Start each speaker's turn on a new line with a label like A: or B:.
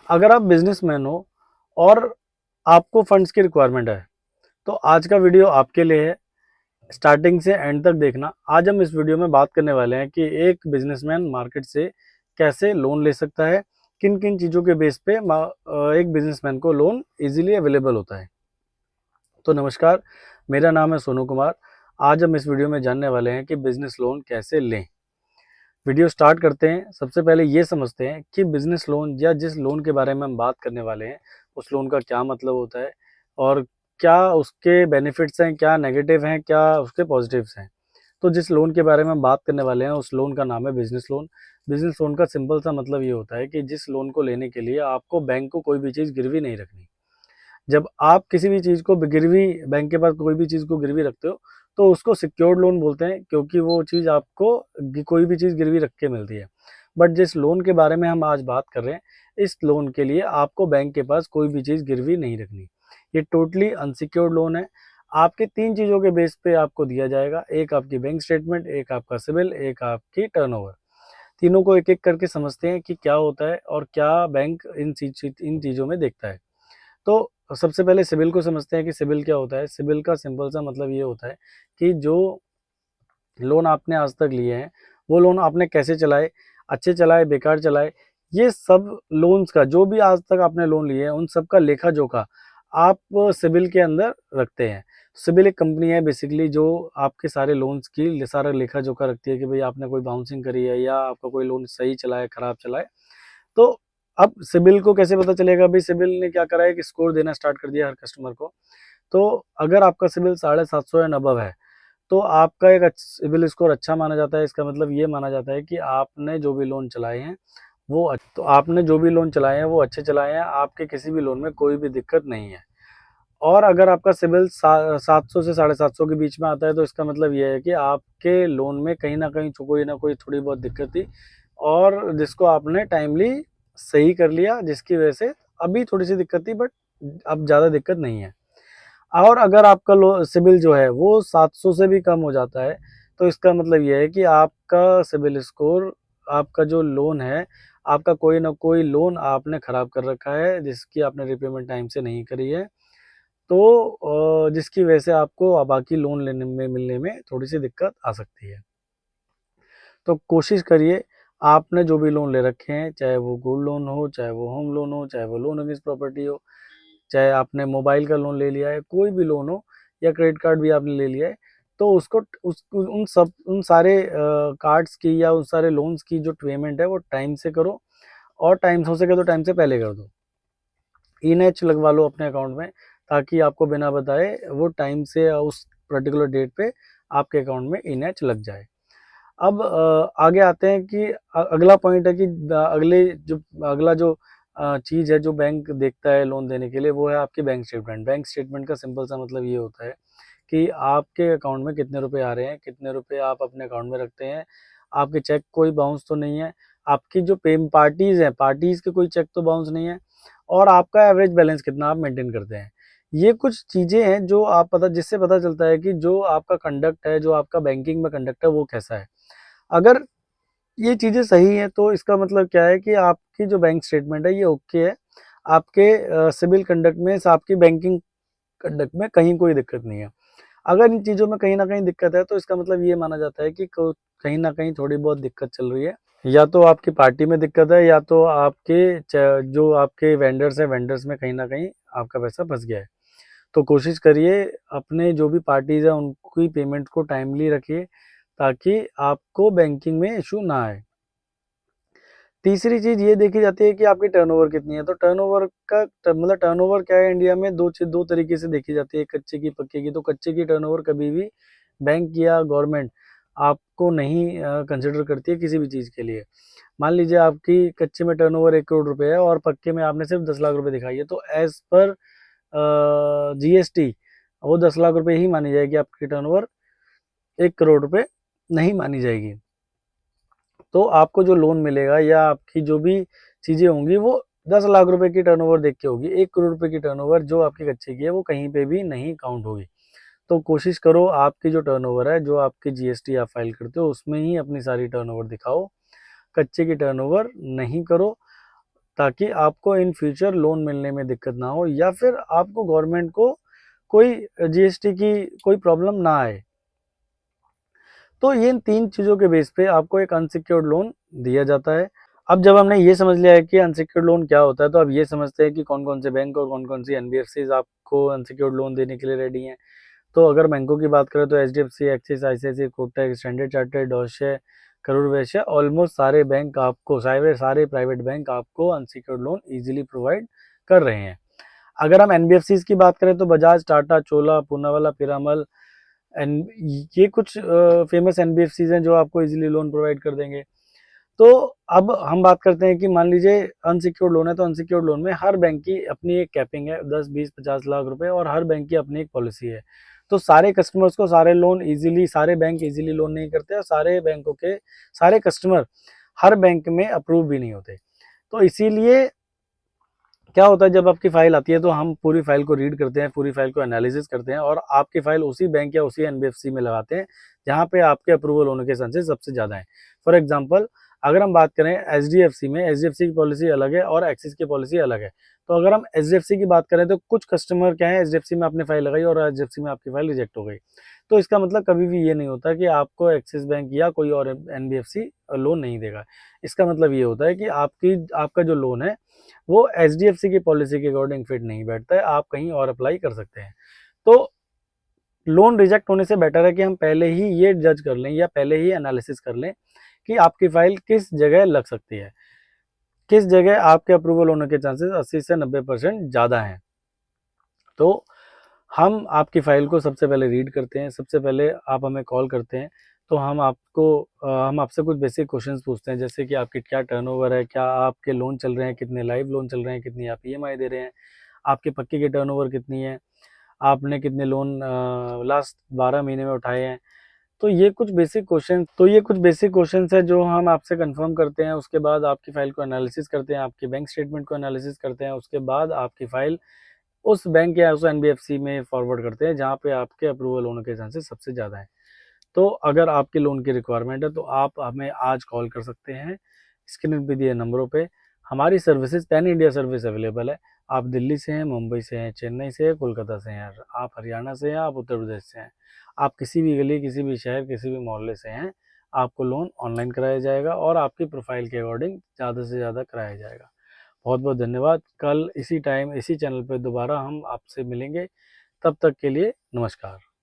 A: अगर आप बिजनेसमैन हो और आपको फंड्स की रिक्वायरमेंट है तो आज का वीडियो आपके लिए है। स्टार्टिंग से एंड तक देखना। आज हम इस वीडियो में बात करने वाले हैं कि एक बिजनेसमैन मार्केट से कैसे लोन ले सकता है, किन किन चीज़ों के बेस पे एक बिजनेसमैन को लोन इजीली अवेलेबल होता है। तो नमस्कार, मेरा नाम है सोनू कुमार। आज हम इस वीडियो में जानने वाले हैं कि बिजनेस लोन कैसे लें। वीडियो स्टार्ट करते हैं। सबसे पहले ये समझते हैं कि बिजनेस लोन या जिस लोन के बारे में हम बात करने वाले हैं उस लोन का क्या मतलब होता है और क्या उसके बेनिफिट्स हैं, क्या नेगेटिव हैं, क्या उसके पॉजिटिव्स हैं। तो जिस लोन के बारे में हम बात करने वाले हैं उस लोन का नाम है बिजनेस लोन। बिजनेस लोन का सिंपल सा मतलब ये होता है कि जिस लोन को लेने के लिए आपको बैंक को कोई भी चीज़ गिरवी नहीं रखनी। जब आप किसी भी चीज़ को गिरवी, बैंक के पास कोई भी चीज़ को गिरवी रखते हो तो उसको सिक्योर्ड लोन बोलते हैं, क्योंकि वो चीज़ आपको कोई भी चीज़ गिरवी रख के मिलती है। बट जिस लोन के बारे में हम आज बात कर रहे हैं, इस लोन के लिए आपको बैंक के पास कोई भी चीज़ गिरवी नहीं रखनी। ये टोटली अनसिक्योर्ड लोन है। आपके 3 चीज़ों के बेस पे आपको दिया जाएगा। एक आपकी बैंक स्टेटमेंट, एक आपका सिबिल, एक आपकी टर्नओवर। तीनों को एक-एक करके समझते हैं कि क्या होता है और क्या बैंक इन चीज़ों में देखता है। तो सबसे पहले सिबिल को समझते हैं कि सिबिल क्या होता है। सिबिल का सिंपल सा मतलब ये होता है कि जो लोन आपने आज तक लिए हैं, वो लोन आपने कैसे चलाए, अच्छे चलाए, बेकार चलाए, ये सब लोन्स का, जो भी आज तक आपने लोन लिए हैं, उन सब का लेखा-जोखा आप सिबिल के अंदर रखते हैं। सिबिल एक कंपनी है बेसिकली जो आपके सारे लोन्स की सारा लेखा-जोखा रखती है कि भई आपने कोई बाउंसिंग करी है या आपका कोई लोन सही चला है, खराब चला है। तो अब सिबिल को कैसे पता चलेगा? भई सिबिल ने क्या करा है कि स्कोर देना स्टार्ट कर दिया हर कस्टमर को। तो अगर आपका सिबिल 750 एंड अबव है, तो आपका एक सिबिल स्कोर अच्छा माना जाता है। इसका मतलब ये माना जाता है कि आपने जो भी लोन चलाए हैं, तो आपने जो भी लोन चलाए हैं, वो अच्छे चलाए हैं, आपके किसी भी लोन में कोई भी दिक्कत नहीं है। और अगर आपका सिबिल 700 से 750 के बीच में आता है, तो इसका मतलब ये है कि आपके लोन में कहीं न कहीं कोई ना कोई थोड़ी बहुत दिक्कत थी और जिसको आपने टाइमली सही कर लिया, जिसकी वजह से अभी थोड़ी-सी दिक्कत थी बट अब ज़्यादा दिक्कत नहीं है। और अगर आपका लो सिबिल जो है वो 700 से भी कम हो जाता है, तो इसका मतलब ये है कि आपका सिबिल स्कोर, आपका जो लोन है, आपका कोई ना कोई लोन आपने खराब कर रखा है, जिसकी आपने रिपेमेंट टाइम से नहीं करी है। तो जिसकी वजह से आपको बाकी लोन लेने में मिलने में थोड़ी-सी दिक्कत आ सकती है। तो कोशिश करिए, आपने जो भी लोन ले रखे हैं, चाहे वो गोल्ड लोन हो, चाहे वो होम लोन हो, चाहे वो लोन अगेंस्ट प्रॉपर्टी हो, चाहे आपने मोबाइल का लोन ले लिया है, कोई भी लोन हो या क्रेडिट कार्ड भी आपने ले लिया है, तो उसको उन सारे कार्ड्स की या उन सारे लोन्स की जो पेमेंट है वो टाइम से करो और टाइम हो सके तो टाइम से पहले कर दो। ई-नेच लगवा लो अपने अकाउंट में, ताकि आपको बिना बताए वो टाइम से उस पर्टिकुलर डेट पे आपके अकाउंट में ई-नेच लग जाए। अब आगे आते हैं कि अगला पॉइंट है कि अगला जो चीज़ है जो बैंक देखता है लोन देने के लिए, वो है आपकी बैंक स्टेटमेंट। बैंक स्टेटमेंट का सिंपल सा मतलब ये होता है कि आपके अकाउंट में कितने रुपए आ रहे हैं, कितने रुपए आप अपने अकाउंट में रखते हैं, आपके चेक कोई बाउंस तो नहीं है, आपकी जो पेम पार्टीज़ हैं, पार्टीज़ के कोई चेक तो बाउंस नहीं है और आपका एवरेज बैलेंस कितना आप मेंटेन करते हैं। ये कुछ चीज़ें हैं जो जिससे पता चलता है कि जो आपका कंडक्ट है, जो आपका बैंकिंग में कंडक्ट है, वो कैसा है। अगर ये चीज़ें सही हैं तो इसका मतलब क्या है कि आपकी जो बैंक स्टेटमेंट है ये ओके है। आपके सिविल कंडक्ट में, आपकी बैंकिंग कंडक्ट में कहीं कोई दिक्कत नहीं है। अगर इन चीज़ों में कहीं न कहीं दिक्कत है तो इसका मतलब ये माना जाता है कि कहीं न कहीं थोड़ी बहुत दिक्कत चल रही है। या तो आपकी पार्टी में दिक्कत है या तो आपके जो आपके वेंडर्स हैं, वेंडर्स में कहीं न कहीं आपका पैसा फँस गया है। तो कोशिश करिए अपने जो भी पार्टीज़ हैं उनकी पेमेंट को टाइमली रखिए, ताकि आपको बैंकिंग में इश्यू ना आए। तीसरी चीज़ ये देखी जाती है कि आपकी टर्नओवर कितनी है। तो टर्नओवर का मतलब टर्नओवर क्या है, इंडिया में 2 तरीके से देखी जाती है, कच्चे की, पक्के की। तो कच्चे की टर्नओवर कभी भी बैंक या गवर्नमेंट आपको नहीं कंसिडर करती है किसी भी चीज़ के लिए। मान लीजिए आपकी कच्चे में टर्नओवर 1 करोड़ रुपए है और पक्के में आपने सिर्फ 10 लाख रुपए दिखाई है, तो एज़ पर जीएसटी वो 10 लाख रुपए ही मानी जाएगी, आपकी टर्नओवर 1 करोड़ रुपए नहीं मानी जाएगी। तो आपको जो लोन मिलेगा या आपकी जो भी चीज़ें होंगी वो 10 लाख रुपए की टर्नओवर देख के होगी। 1 करोड़ रुपए की टर्नओवर जो आपकी कच्चे की है वो कहीं पे भी नहीं काउंट होगी। तो कोशिश करो आपकी जो टर्नओवर है, जो आपकी जीएसटी आप फाइल करते हो उसमें ही अपनी सारी टर्नओवर दिखाओ। कच्चे की टर्नओवर नहीं करो। ताकि आपको इन फ्यूचर लोन मिलने में दिक्कत ना हो या फिर आपको गवर्नमेंट को कोई जीएसटी की कोई प्रॉब्लम ना आए। तो ये इन 3 चीज़ों के बेस पे आपको एक अनसिक्योर्ड लोन दिया जाता है। अब जब हमने ये समझ लिया है कि अनसिक्योर्ड लोन क्या होता है, तो अब ये समझते हैं कि कौन-कौन से बैंक और कौन-कौन सी एनबीएफसीज़ आपको अनसिक्योर्ड लोन देने के लिए रेडी हैं। तो अगर बैंकों की बात करें तो HDFC, Axis, ICICI, Kotak, Standard Chartered, Deutsche, Karur Vysya, almost सारे बैंक आपको सारे प्राइवेट बैंक आपको अनसिक्योर्ड लोन ईजिली प्रोवाइड कर रहे हैं। अगर हम एनबीएफसीज़ की बात करें तो बजाज, टाटा, चोला, पूनावाला, पीरामल एंड ये कुछ फेमस एनबीएफसीज़ हैं जो आपको ईजिली लोन प्रोवाइड कर देंगे। तो अब हम बात करते हैं कि मान लीजिए अनसिक्योर्ड लोन है, तो अनसिक्योर्ड लोन में हर बैंक की अपनी एक कैपिंग है 10, 20, 50 लाख रुपए और हर बैंक की अपनी एक पॉलिसी है। तो सारे कस्टमर्स को सारे बैंक इजीली लोन नहीं करते और सारे बैंकों के सारे कस्टमर हर बैंक में अप्रूव भी नहीं होते। तो इसीलिए क्या होता है, जब आपकी फाइल आती है तो हम पूरी फाइल को रीड करते हैं, पूरी फाइल को एनालिसिस करते हैं और आपकी फाइल उसी बैंक या उसी एनबीएफसी में लगाते हैं जहाँ पे आपके अप्रूवल होने के चांसेस सबसे ज़्यादा हैं। फॉर एग्जांपल अगर हम बात करें एचडीएफसी में, एचडीएफसी की पॉलिसी अलग है और एक्सिस की पॉलिसी अलग है। तो अगर हम एचडीएफसी की बात करें तो कुछ कस्टमर क्या है, एचडीएफसी में आपने फाइल लगाई और एचडीएफसी में आपकी फाइल रिजेक्ट हो गई। तो इसका मतलब कभी भी ये नहीं होता कि आपको एक्सिस बैंक या कोई और एनबीएफसी लोन नहीं देगा। इसका मतलब ये होता है कि आपका जो लोन है वो एचडीएफसी की पॉलिसी के अकॉर्डिंग फिट नहीं बैठता है, आप कहीं और अप्लाई कर सकते हैं। तो लोन रिजेक्ट होने से बेटर है कि हम पहले ही ये जज कर लें या पहले ही एनालिसिस कर लें कि आपकी फाइल किस जगह लग सकती है, किस जगह आपके अप्रूवल होने के चांसेस 80 से 90% ज़्यादा हैं। तो हम आपकी फाइल को सबसे पहले रीड करते हैं, सबसे पहले आप हमें कॉल करते हैं तो हम आपसे कुछ बेसिक क्वेश्चंस पूछते हैं, जैसे कि आपकी क्या टर्नओवर है, क्या आपके लोन चल रहे हैं, कितने लाइव लोन चल रहे हैं, कितनी आप ईएमआई दे रहे हैं, आपके पक्के की टर्नओवर कितनी है, आपने कितने लोन लास्ट 12 महीने में उठाए हैं। तो ये कुछ बेसिक क्वेश्चंस है जो हम आपसे कंफर्म करते हैं। उसके बाद आपकी फाइल को एनालिसिस करते हैं, आपके बैंक स्टेटमेंट को एनालिसिस करते हैं। उसके बाद आपकी फाइल उस बैंक या उस एनबीएफसी में फॉरवर्ड करते हैं जहाँ पे आपके अप्रूवल होने के चांसेस सबसे ज़्यादा है। तो अगर आपके लोन की रिक्वायरमेंट है तो आप हमें आज कॉल कर सकते हैं स्क्रीन पे दिए नंबरों पे। हमारी services pan India service available है। आप दिल्ली से हैं, मुंबई से हैं, चेन्नई से हैं, कोलकाता से हैं, आप हरियाणा से हैं, आप उत्तर प्रदेश से हैं, आप किसी भी गली, किसी भी शहर, किसी भी मोहल्ले से हैं, आपको लोन ऑनलाइन कराया जाएगा और आपकी प्रोफाइल के अकॉर्डिंग ज़्यादा से ज़्यादा कराया जाएगा। बहुत बहुत धन्यवाद। कल इसी टाइम इसी चैनल पर दोबारा हम आपसे मिलेंगे। तब तक के लिए नमस्कार।